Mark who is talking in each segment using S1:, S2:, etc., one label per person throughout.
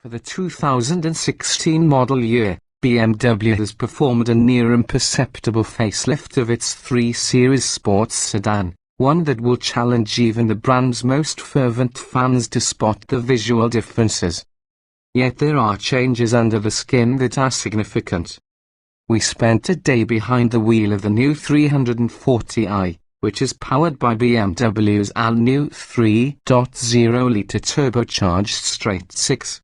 S1: For the 2016 model year, BMW has performed a near imperceptible facelift of its 3 Series sports sedan, one that will challenge even the brand's most fervent fans to spot the visual differences. Yet there are changes under the skin that are significant. We spent a day behind the wheel of the new 340i, which is powered by BMW's all-new 3.0-litre turbocharged straight-six.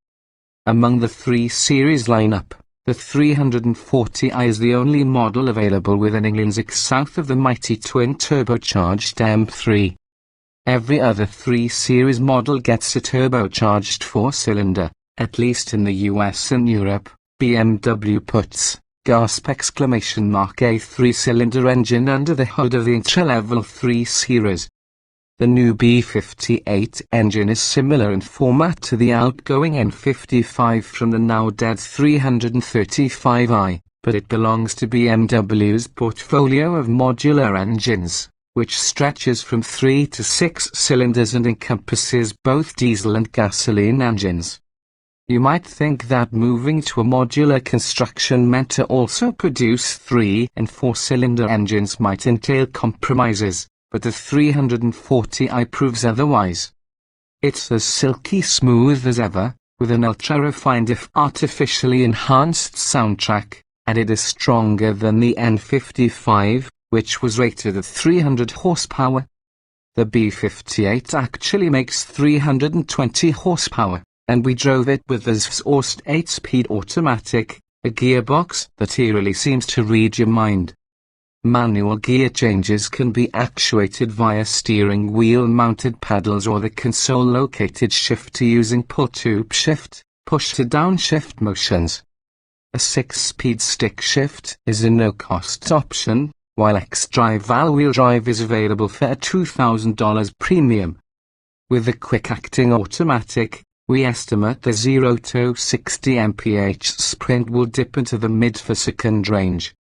S1: Among the 3 Series lineup, the 340i is the only model available with an England's south of the mighty twin-turbocharged M3. Every other 3 Series model gets a turbocharged 4-cylinder, at least in the US and Europe. BMW puts gasp! A 3-cylinder engine under the hood of the entry-level 3 Series. The new B58 engine is similar in format to the outgoing N55 from the now-dead 335i, but it belongs to BMW's portfolio of modular engines, which stretches from 3 to 6 cylinders and encompasses both diesel and gasoline engines. You might think that moving to a modular construction meant to also produce 3 and 4-cylinder engines might entail compromises, but the 340i proves otherwise. It's as silky smooth as ever, with an ultra-refined if artificially enhanced soundtrack, and it is stronger than the N55, which was rated at 300 horsepower. The B58 actually makes 320 horsepower, and we drove it with the Zorst 8-speed automatic, a gearbox that eerily seems to read your mind. Manual gear changes can be actuated via steering wheel-mounted pedals or the console-located shifter using pull-to shift, push-to-downshift motions. A 6-speed stick shift is a no-cost option, while X-Drive all-wheel drive is available for a $2,000 premium. With the quick-acting automatic, we estimate the 0 to 60 mph sprint will dip into the mid-per-second range.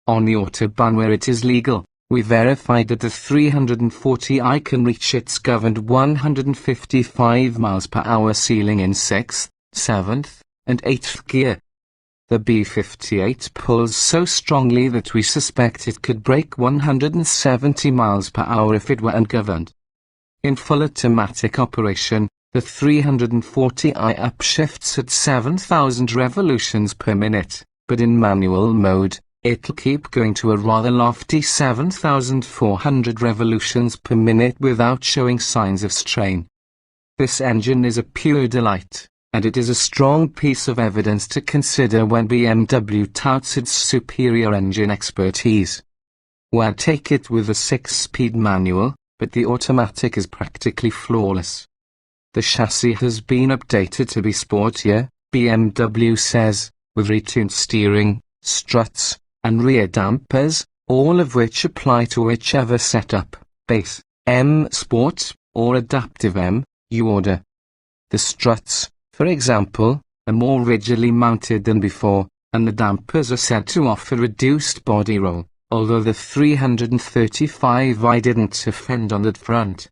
S1: On the Autobahn where it is legal, we verified that the 340i can reach its governed 155 mph ceiling in 6th, 7th, and 8th gear. The B58 pulls so strongly that we suspect it could break 170 mph if it were ungoverned. In full automatic operation, the 340i upshifts at 7,000 revolutions per minute, but in manual mode, it'll keep going to a rather lofty 7,400 revolutions per minute without showing signs of strain. This engine is a pure delight, and it is a strong piece of evidence to consider when BMW touts its superior engine expertise. Well, take it with a 6-speed manual, but the automatic is practically flawless. The chassis has been updated to be sportier, BMW says, with retuned steering, struts, and rear dampers, all of which apply to whichever setup, base, M Sport, or Adaptive M, you order. The struts, for example, are more rigidly mounted than before, and the dampers are said to offer reduced body roll, although the 335i didn't offend on that front.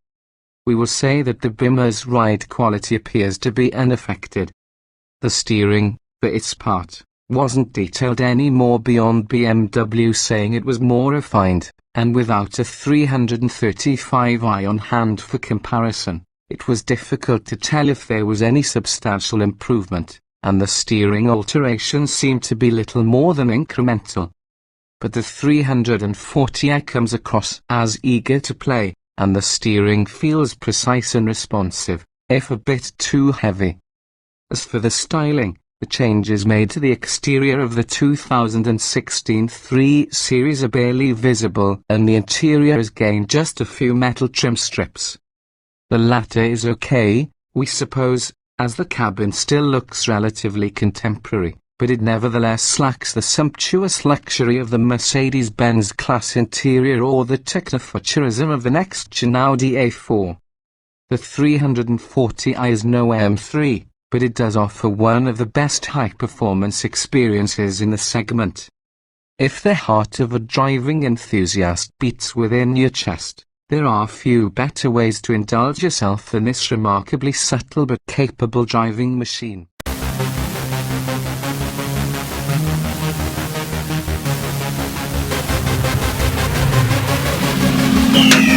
S1: We will say that the Bimmer's ride quality appears to be unaffected. The steering, for its part, wasn't detailed any more beyond BMW saying it was more refined, and without a 335i on hand for comparison, it was difficult to tell if there was any substantial improvement, and the steering alterations seemed to be little more than incremental. But the 340i comes across as eager to play, and the steering feels precise and responsive, if a bit too heavy. As for the styling, the changes made to the exterior of the 2016 3 Series are barely visible, and the interior has gained just a few metal trim strips. The latter is okay, we suppose, as the cabin still looks relatively contemporary, but it nevertheless lacks the sumptuous luxury of the Mercedes-Benz class interior or the technofuturism of the next-gen Audi A4. The 340i is no M3, but it does offer one of the best high-performance experiences in the segment. If the heart of a driving enthusiast beats within your chest, there are few better ways to indulge yourself than this remarkably subtle but capable driving machine.
S2: One